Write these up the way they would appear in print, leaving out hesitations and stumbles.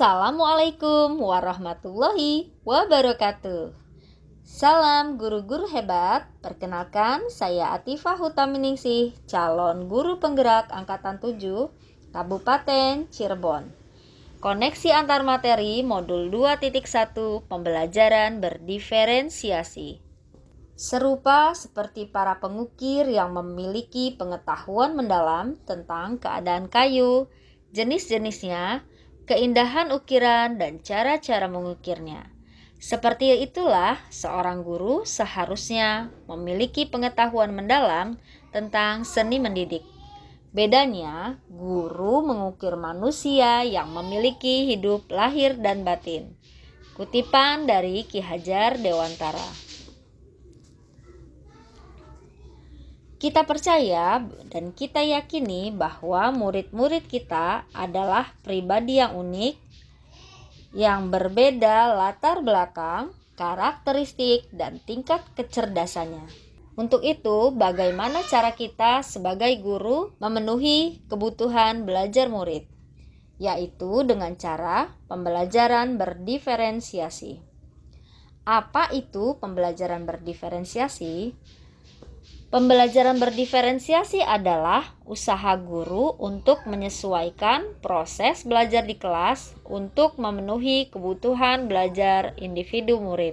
Assalamualaikum warahmatullahi wabarakatuh. Salam guru-guru hebat. Perkenalkan, saya Atifah Hutaminingsih, calon guru penggerak angkatan 7 Kabupaten Cirebon. Koneksi antar materi modul 2.1 pembelajaran berdiferensiasi. Serupa seperti para pengukir yang memiliki pengetahuan mendalam tentang keadaan kayu, jenis-jenisnya, keindahan ukiran, dan cara-cara mengukirnya. Seperti itulah seorang guru seharusnya memiliki pengetahuan mendalam tentang seni mendidik. Bedanya, guru mengukir manusia yang memiliki hidup lahir dan batin. Kutipan dari Ki Hajar Dewantara. Kita percaya dan kita yakini bahwa murid-murid kita adalah pribadi yang unik, yang berbeda latar belakang, karakteristik, dan tingkat kecerdasannya. Untuk itu, bagaimana cara kita sebagai guru memenuhi kebutuhan belajar murid? Yaitu dengan cara pembelajaran berdiferensiasi. Apa itu pembelajaran berdiferensiasi? Pembelajaran berdiferensiasi adalah usaha guru untuk menyesuaikan proses belajar di kelas untuk memenuhi kebutuhan belajar individu murid.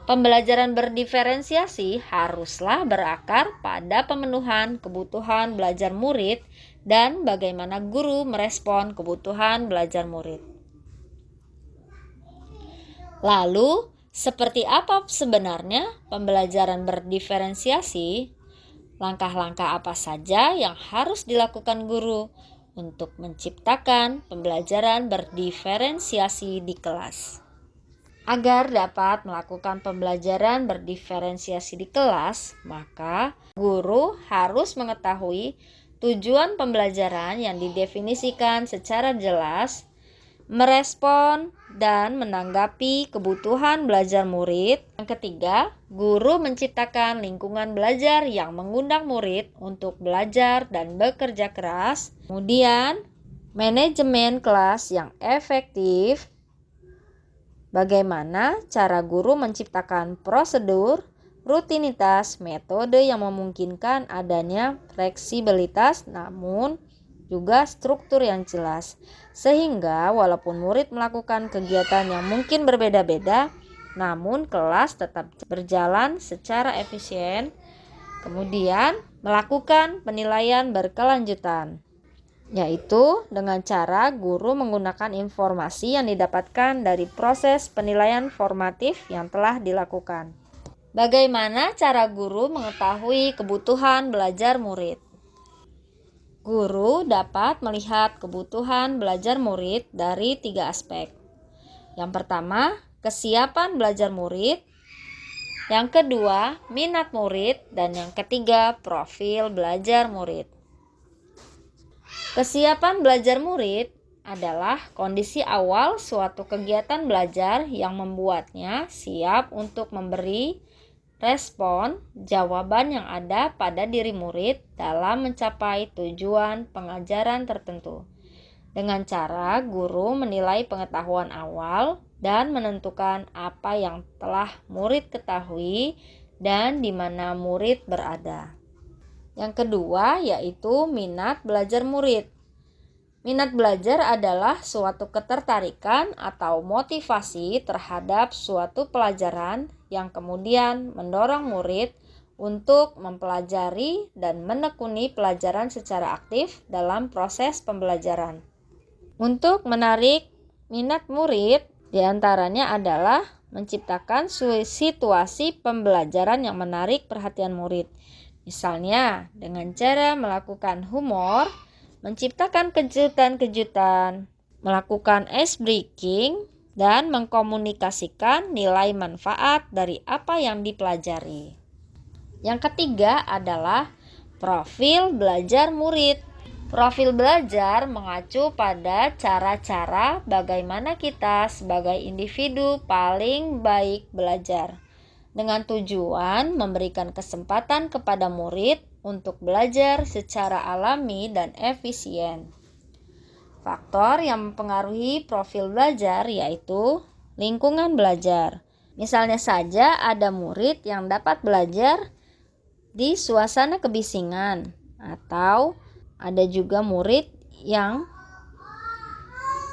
Pembelajaran berdiferensiasi haruslah berakar pada pemenuhan kebutuhan belajar murid dan bagaimana guru merespon kebutuhan belajar murid. Lalu, seperti apa sebenarnya pembelajaran berdiferensiasi? Langkah-langkah apa saja yang harus dilakukan guru untuk menciptakan pembelajaran berdiferensiasi di kelas? Agar dapat melakukan pembelajaran berdiferensiasi di kelas, maka guru harus mengetahui tujuan pembelajaran yang didefinisikan secara jelas, merespon dan menanggapi kebutuhan belajar murid. Yang ketiga, guru menciptakan lingkungan belajar yang mengundang murid untuk belajar dan bekerja keras. Kemudian, manajemen kelas yang efektif. Bagaimana cara guru menciptakan prosedur, rutinitas, metode yang memungkinkan adanya fleksibilitas namun juga struktur yang jelas, sehingga walaupun murid melakukan kegiatan yang mungkin berbeda-beda, namun kelas tetap berjalan secara efisien. Kemudian melakukan penilaian berkelanjutan, yaitu dengan cara guru menggunakan informasi yang didapatkan dari proses penilaian formatif yang telah dilakukan. Bagaimana cara guru mengetahui kebutuhan belajar murid? Guru dapat melihat kebutuhan belajar murid dari 3 aspek. Yang pertama, kesiapan belajar murid. Yang kedua, minat murid. Dan yang ketiga, profil belajar murid. Kesiapan belajar murid adalah kondisi awal suatu kegiatan belajar yang membuatnya siap untuk memberi respon jawaban yang ada pada diri murid dalam mencapai tujuan pengajaran tertentu. Dengan cara guru menilai pengetahuan awal dan menentukan apa yang telah murid ketahui dan di mana murid berada. Yang kedua yaitu minat belajar murid. Minat belajar adalah suatu ketertarikan atau motivasi terhadap suatu pelajaran yang kemudian mendorong murid untuk mempelajari dan menekuni pelajaran secara aktif dalam proses pembelajaran. Untuk menarik minat murid, diantaranya adalah menciptakan situasi pembelajaran yang menarik perhatian murid. Misalnya dengan cara melakukan humor, menciptakan kejutan-kejutan, melakukan ice breaking, dan mengkomunikasikan nilai manfaat dari apa yang dipelajari. Yang ketiga adalah profil belajar murid. Profil belajar mengacu pada cara-cara bagaimana kita sebagai individu paling baik belajar, dengan tujuan memberikan kesempatan kepada murid untuk belajar secara alami dan efisien. Faktor yang mempengaruhi profil belajar yaitu lingkungan belajar. Misalnya saja ada murid yang dapat belajar di suasana kebisingan, atau ada juga murid yang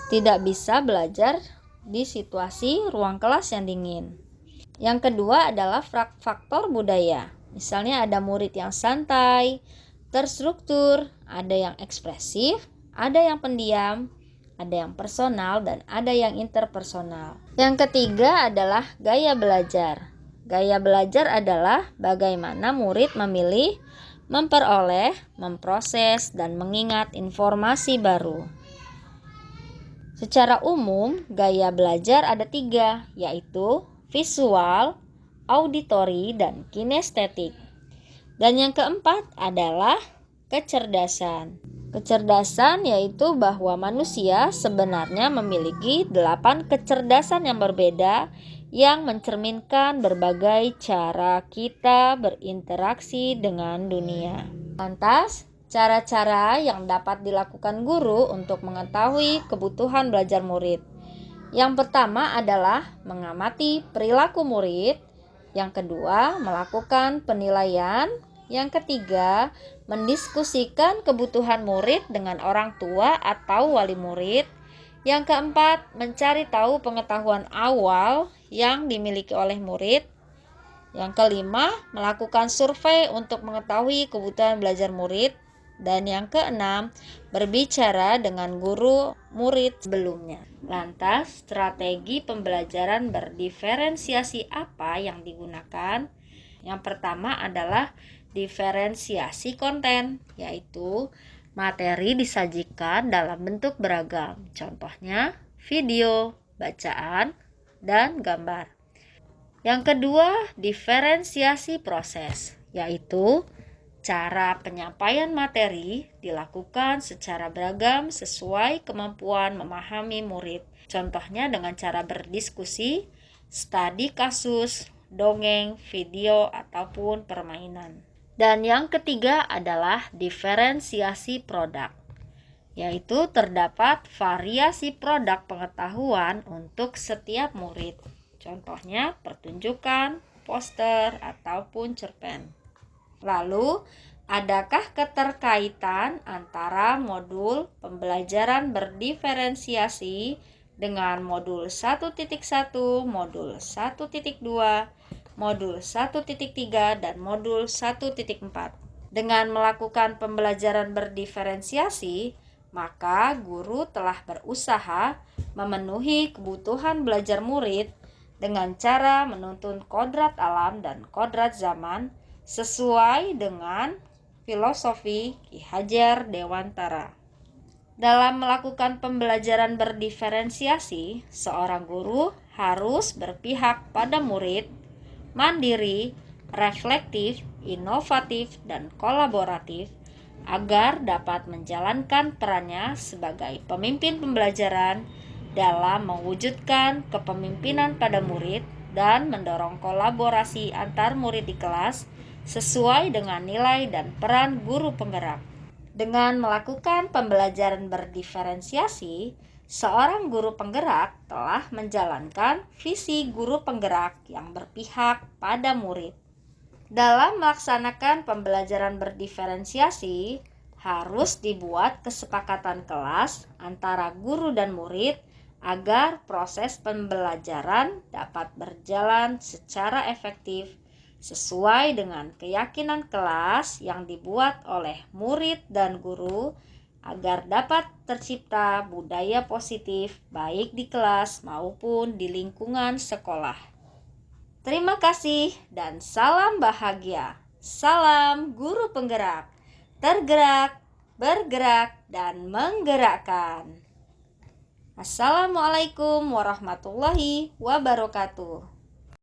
tidak bisa belajar di situasi ruang kelas yang dingin. Yang kedua adalah faktor budaya. Misalnya ada murid yang santai, terstruktur, ada yang ekspresif, ada yang pendiam, ada yang personal, dan ada yang interpersonal. Yang ketiga adalah gaya belajar. Gaya belajar adalah bagaimana murid memilih, memperoleh, memproses, dan mengingat informasi baru. Secara umum, gaya belajar ada 3, yaitu visual, auditori, dan kinestetik. Dan yang keempat adalah kecerdasan. Kecerdasan yaitu bahwa manusia sebenarnya memiliki 8 kecerdasan yang berbeda yang mencerminkan berbagai cara kita berinteraksi dengan dunia. Lantas, cara-cara yang dapat dilakukan guru untuk mengetahui kebutuhan belajar murid. Yang pertama adalah mengamati perilaku murid. Yang kedua, melakukan penilaian. Yang ketiga, mendiskusikan kebutuhan murid dengan orang tua atau wali murid. Yang keempat, mencari tahu pengetahuan awal yang dimiliki oleh murid. Yang kelima, melakukan survei untuk mengetahui kebutuhan belajar murid. Dan yang keenam, berbicara dengan guru murid sebelumnya. Lantas, strategi pembelajaran berdiferensiasi apa yang digunakan? Yang pertama adalah diferensiasi konten, yaitu materi disajikan dalam bentuk beragam. Contohnya, video, bacaan, dan gambar. Yang kedua, diferensiasi proses, yaitu cara penyampaian materi dilakukan secara beragam sesuai kemampuan memahami murid. Contohnya dengan cara berdiskusi, studi kasus, dongeng, video, ataupun permainan. Dan yang ketiga adalah diferensiasi produk, yaitu terdapat variasi produk pengetahuan untuk setiap murid. Contohnya pertunjukan, poster, ataupun cerpen. Lalu, adakah keterkaitan antara modul pembelajaran berdiferensiasi dengan modul 1.1, modul 1.2, modul 1.3, dan modul 1.4? Dengan melakukan pembelajaran berdiferensiasi, maka guru telah berusaha memenuhi kebutuhan belajar murid dengan cara menuntun kodrat alam dan kodrat zaman sesuai dengan filosofi Ki Hajar Dewantara. Dalam melakukan pembelajaran berdiferensiasi, seorang guru harus berpihak pada murid, mandiri, reflektif, inovatif, dan kolaboratif agar dapat menjalankan perannya sebagai pemimpin pembelajaran dalam mewujudkan kepemimpinan pada murid dan mendorong kolaborasi antar murid di kelas sesuai dengan nilai dan peran guru penggerak. Dengan melakukan pembelajaran berdiferensiasi, seorang guru penggerak telah menjalankan visi guru penggerak yang berpihak pada murid. Dalam melaksanakan pembelajaran berdiferensiasi, harus dibuat kesepakatan kelas antara guru dan murid agar proses pembelajaran dapat berjalan secara efektif sesuai dengan keyakinan kelas yang dibuat oleh murid dan guru agar dapat tercipta budaya positif baik di kelas maupun di lingkungan sekolah. Terima kasih dan salam bahagia. Salam guru penggerak, tergerak, bergerak, dan menggerakkan. Assalamualaikum warahmatullahi wabarakatuh.